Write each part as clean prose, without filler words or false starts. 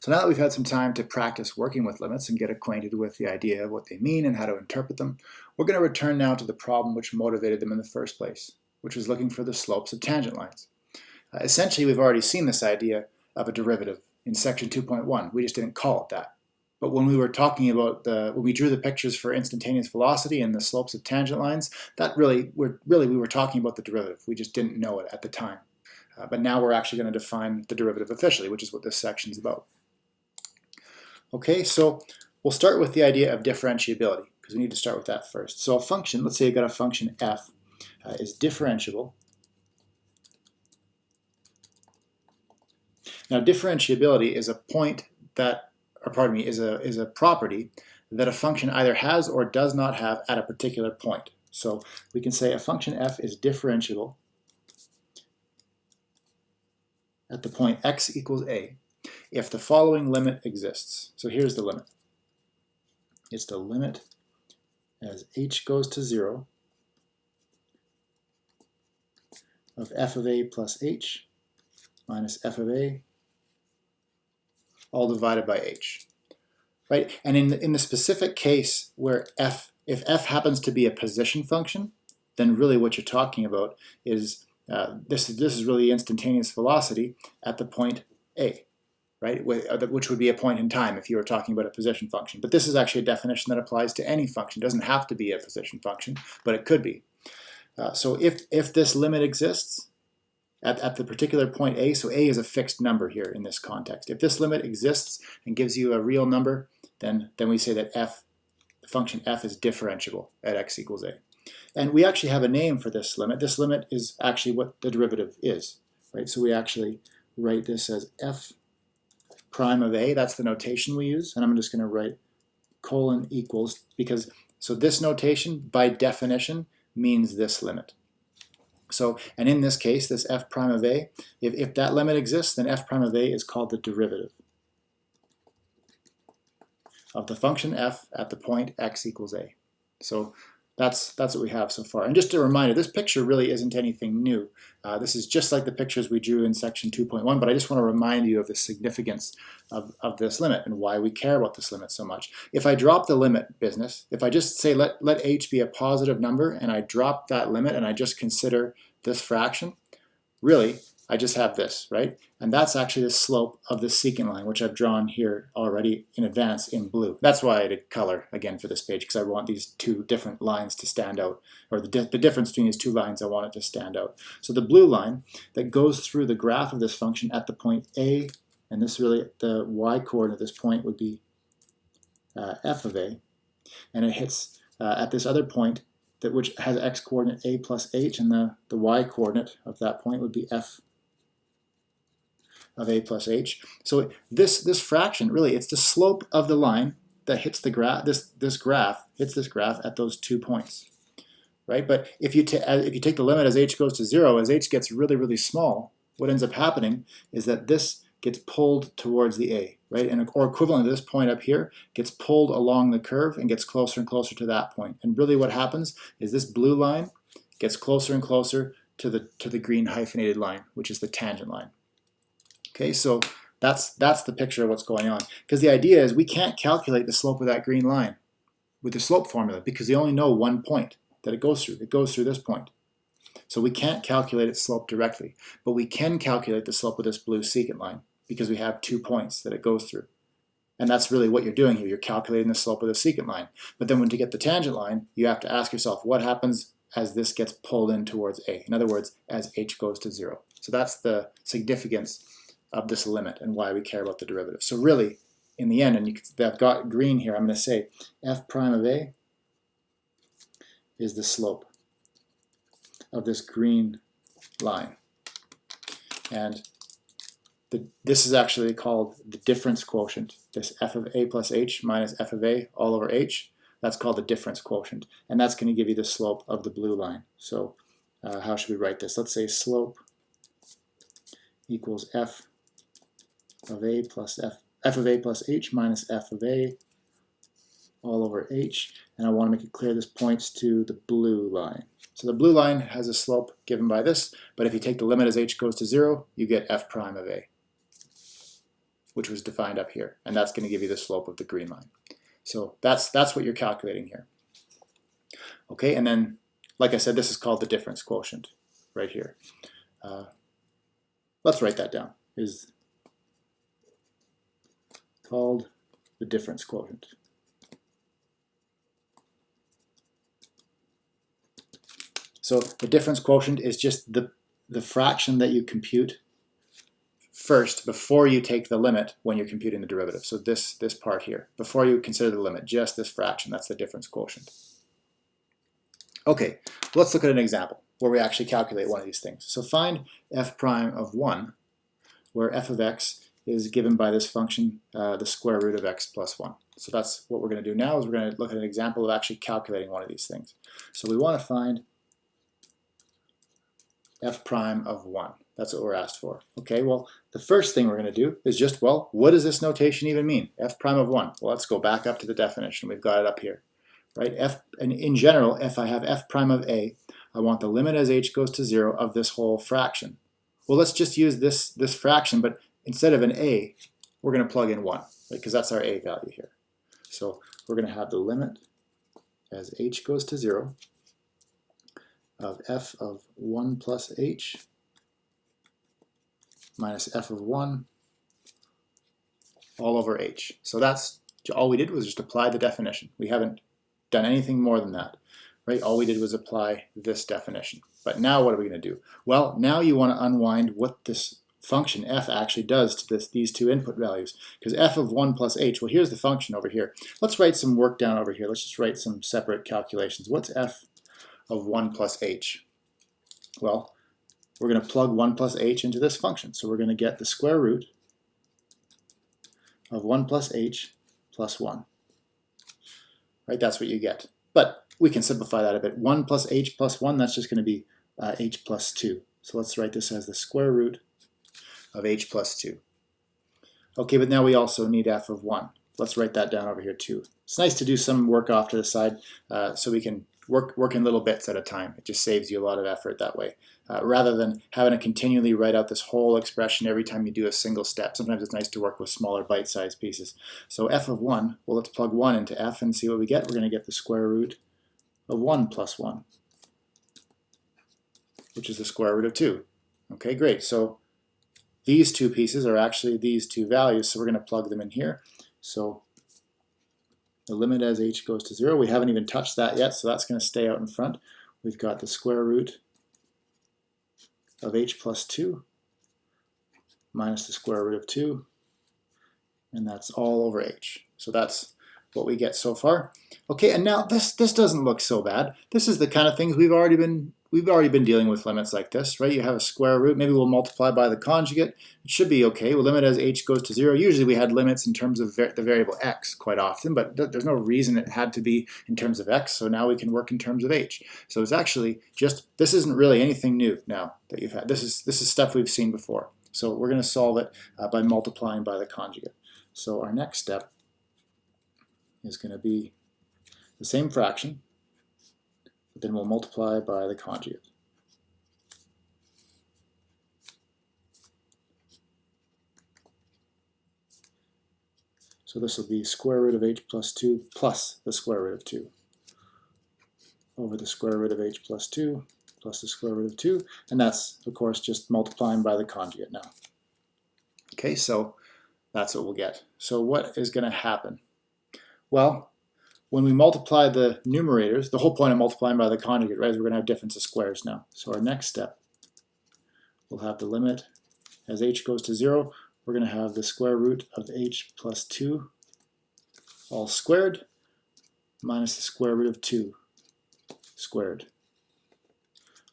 So now that we've had some time to practice working with limits and get acquainted with the idea of what they mean and how to interpret them, we're going to return now to the problem which motivated them in the first place, which was looking for the slopes of tangent lines. Essentially, we've already seen this idea of a derivative in section 2.1. We just didn't call it that. But when we were talking about when we drew the pictures for instantaneous velocity and the slopes of tangent lines, we were talking about the derivative. We just didn't know it at the time. But now we're actually going to define the derivative officially, which is what this section is about. Okay, so we'll start with the idea of differentiability, because we need to start with that first. So a function, let's say you've got a function f, is differentiable. Now differentiability is a point that, is a property that a function either has or does not have at a particular point. So we can say a function f is differentiable at the point x equals a if the following limit exists. So here's the limit. It's the limit as h goes to 0 of f of a plus h minus f of a all divided by h. Right? And in the specific case where if f happens to be a position function, then really what you're talking about is this is really instantaneous velocity at the point a, right? Which would be a point in time if you were talking about a position function. But this is actually a definition that applies to any function. It doesn't have to be a position function, but it could be. So if this limit exists at the particular point a, so a is a fixed number here in this context. If this limit exists and gives you a real number, then we say that the function f is differentiable at x equals a. And we actually have a name for this limit. This limit is actually what the derivative is, right? So we actually write this as f prime of a. That's the notation we use. And I'm just going to write colon equals, because so this notation by definition means this limit. So, and in this case, this f prime of a, if that limit exists, then f prime of a is called the derivative of the function f at the point x equals a. So that's what we have so far. And just a reminder, this picture really isn't anything new. This is just like the pictures we drew in section 2.1, but I just want to remind you of the significance of this limit and why we care about this limit so much. If I drop the limit business, if I just say let h be a positive number and I drop that limit and I just consider this fraction, really, I just have this, right? And that's actually the slope of the secant line, which I've drawn here already in advance in blue. That's why I did color again for this page, because I want these two different lines to stand out, or the difference between these two lines, I want it to stand out. So the blue line that goes through the graph of this function at the point a, and this really, the y-coordinate at this point would be f of a, and it hits at this other point which has x-coordinate a plus h, and the y-coordinate of that point would be f of a plus h. So this fraction, really, it's the slope of the line that hits the graph. This graph hits this graph at those 2 points, right? But if you take the limit as h goes to 0, as h gets really, really small, what ends up happening is that this gets pulled towards the a, right? Or equivalent to this point up here, gets pulled along the curve and gets closer and closer to that point. And really what happens is this blue line gets closer and closer to the green hyphenated line, which is the tangent line. Okay, so that's the picture of what's going on. Because the idea is we can't calculate the slope of that green line with the slope formula because we only know one point that it goes through. It goes through this point. So we can't calculate its slope directly, but we can calculate the slope of this blue secant line because we have 2 points that it goes through. And that's really what you're doing here. You're calculating the slope of the secant line. But then when to get the tangent line, you have to ask yourself, what happens as this gets pulled in towards a? In other words, as h goes to 0. So that's the significance of this limit and why we care about the derivative. So really, in the end, and I've got green here, I'm going to say f prime of a is the slope of this green line. And this is actually called the difference quotient. This f of a plus h minus f of a all over h, that's called the difference quotient. And that's going to give you the slope of the blue line. So how should we write this? Let's say slope equals f of a plus f of a plus h minus f of a all over h. And I want to make it clear this points to the blue line. So the blue line has a slope given by this, but if you take the limit as h goes to 0, you get f prime of a. which was defined up here, and that's going to give you the slope of the green line. So that's what you're calculating here. Okay, and then, like I said, this is called the difference quotient right here. Let's write that down. Is called the difference quotient. So the difference quotient is just the fraction that you compute first before you take the limit when you're computing the derivative. So this part here, before you consider the limit, just this fraction, that's the difference quotient. Okay, let's look at an example where we actually calculate one of these things. So find f prime of 1, where f of x is given by this function, the square root of x plus 1. So that's what we're going to do now, is we're going to look at an example of actually calculating one of these things. So we want to find f prime of 1. That's what we're asked for. Okay, well, the first thing we're going to do is just, well, what does this notation even mean? F prime of 1. Well, let's go back up to the definition. We've got it up here, right? And in general, if I have f prime of a, I want the limit as h goes to 0 of this whole fraction. Well, let's just use this fraction, but instead of an a, we're going to plug in 1, right? Because that's our a value here. So we're going to have the limit as h goes to 0 of f of 1 plus h minus f of 1 all over h. So that's all we did, was just apply the definition. We haven't done anything more than that, right? All we did was apply this definition. But now what are we going to do? Well, now you want to unwind what this function f actually does to these two input values. Because f of 1 plus h, well, here's the function over here. Let's write some work down over here. Let's just write some separate calculations. What's f of 1 plus h? Well, we're going to plug 1 plus h into this function. So we're going to get the square root of 1 plus h plus 1. Right, that's what you get. But we can simplify that a bit. 1 plus h plus 1, that's just going to be h plus 2. So let's write this as the square root of h plus 2. Okay, but now we also need f of 1. Let's write that down over here too. It's nice to do some work off to the side so we can work in little bits at a time. It just saves you a lot of effort that way. Rather than having to continually write out this whole expression every time you do a single step. Sometimes it's nice to work with smaller bite-sized pieces. So f of 1, well, let's plug 1 into f and see what we get. We're going to get the square root of 1 plus 1, which is the square root of 2. Okay, great. So these two pieces are actually these two values, so we're going to plug them in here. So the limit as h goes to 0, we haven't even touched that yet, so that's going to stay out in front. We've got the square root of h plus 2 minus the square root of 2, and that's all over h. So that's what we get so far. Okay, and now this doesn't look so bad. This is the kind of things we've already been dealing with limits like this, right? You have a square root, maybe we'll multiply by the conjugate. It should be okay. We'll limit as h goes to 0. Usually we had limits in terms of the variable x quite often, but there's no reason it had to be in terms of x, so now we can work in terms of h. So it's actually just, this isn't really anything new now that you've had. This is stuff we've seen before. So we're going to solve it by multiplying by the conjugate. So our next step is going to be the same fraction, but then we'll multiply by the conjugate. So this will be square root of h plus 2 plus the square root of 2 over the square root of h plus 2 plus the square root of 2, and that's, of course, just multiplying by the conjugate now. Okay, so that's what we'll get. So what is going to happen? Well, when we multiply the numerators, the whole point of multiplying by the conjugate, right, is we're going to have difference of squares now. So our next step, we'll have the limit as h goes to 0. We're going to have the square root of h plus 2 all squared minus the square root of 2 squared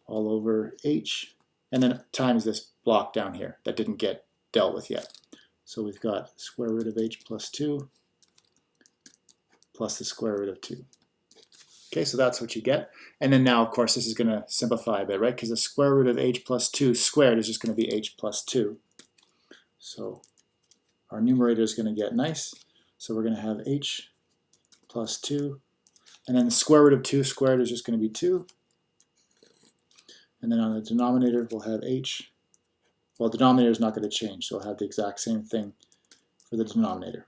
all over h, and then times this block down here that didn't get dealt with yet. So we've got square root of h plus 2 plus the square root of 2. Okay, so that's what you get. And then now, of course, this is going to simplify a bit, right? Because the square root of h plus 2 squared is just going to be h plus 2. So our numerator is going to get nice. So we're going to have h plus 2. And then the square root of 2 squared is just going to be 2. And then on the denominator, we'll have h. Well, the denominator is not going to change, so we'll have the exact same thing for the denominator.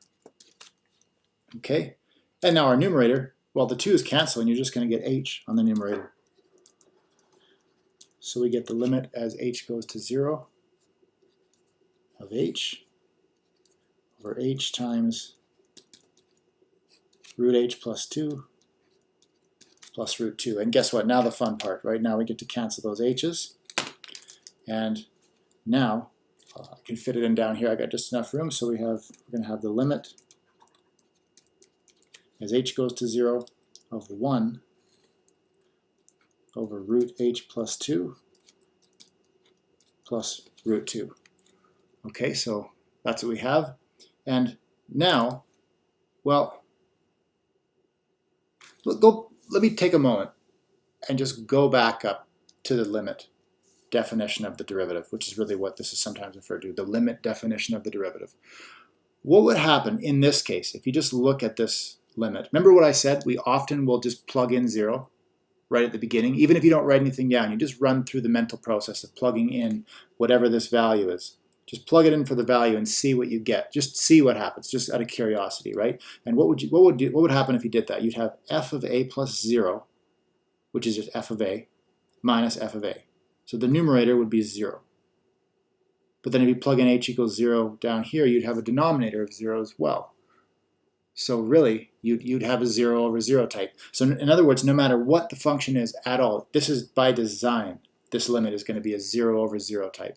Okay, and now our numerator, well, the 2's cancel, and you're just going to get h on the numerator. So we get the limit as h goes to 0 of h over h times root h plus 2 plus root 2. And guess what? Now the fun part, right? Now we get to cancel those h's. And now I can fit it in down here. I got just enough room, so we're going to have the limit as h goes to 0 of 1 over root h plus 2 plus root 2. Okay, so that's what we have. And now, well, let me take a moment and just go back up to the limit definition of the derivative, which is really what this is sometimes referred to, the limit definition of the derivative. What would happen in this case if you just look at this limit? Remember what I said? We often will just plug in 0 right at the beginning. Even if you don't write anything down, you just run through the mental process of plugging in whatever this value is. Just plug it in for the value and see what you get. Just see what happens, just out of curiosity, right? And what would happen if you did that? You'd have f of a plus 0, which is just f of a, minus f of a. So the numerator would be 0. But then if you plug in h equals 0 down here, you'd have a denominator of 0 as well. So really, you'd have a 0 over 0 type. So in other words, no matter what the function is at all, this is by design, this limit is going to be a 0 over 0 type,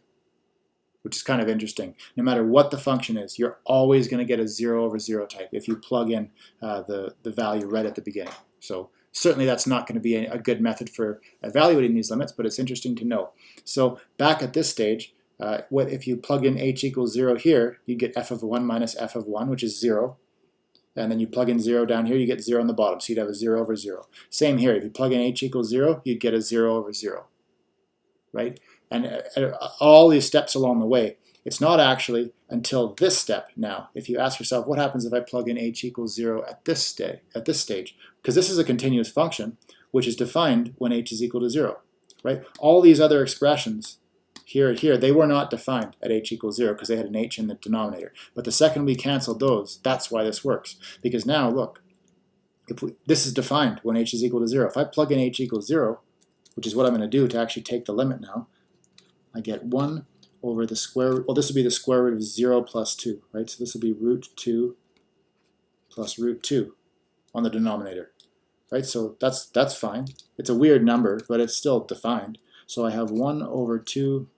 which is kind of interesting. No matter what the function is, you're always going to get a 0 over 0 type if you plug in the value right at the beginning. So certainly that's not going to be a good method for evaluating these limits, but it's interesting to know. So back at this stage, if you plug in h equals 0 here, you get f of 1 minus f of 1, which is 0. And then you plug in 0 down here, you get 0 on the bottom, so you'd have a 0 over 0. Same here, if you plug in h equals 0, you'd get a 0 over 0, right? And all these steps along the way, it's not actually until this step now. If you ask yourself, what happens if I plug in h equals 0 at this stage? Because this is a continuous function, which is defined when h is equal to 0, right? All these other expressions here and here, they were not defined at h equals 0 because they had an h in the denominator. But the second we canceled those, that's why this works. Because now, look, this is defined when h is equal to 0. If I plug in h equals 0, which is what I'm going to do to actually take the limit now, I get 1 over the square, well, this would be the square root of 0 plus 2, right? So this would be root 2 plus root 2 on the denominator, right? So that's fine. It's a weird number, but it's still defined. So I have 1 over 2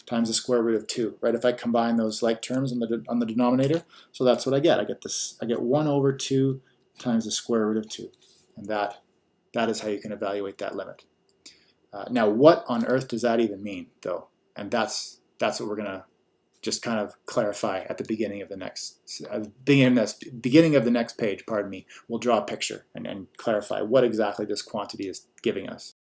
times the square root of 2, right? If I combine those like terms on the denominator, so that's what I get. I get 1 over 2 times the square root of 2, and that is how you can evaluate that limit. Now, what on earth does that even mean, though? And that's what we're gonna just kind of clarify at the beginning of the next beginning of the next page. Pardon me. We'll draw a picture and clarify what exactly this quantity is giving us.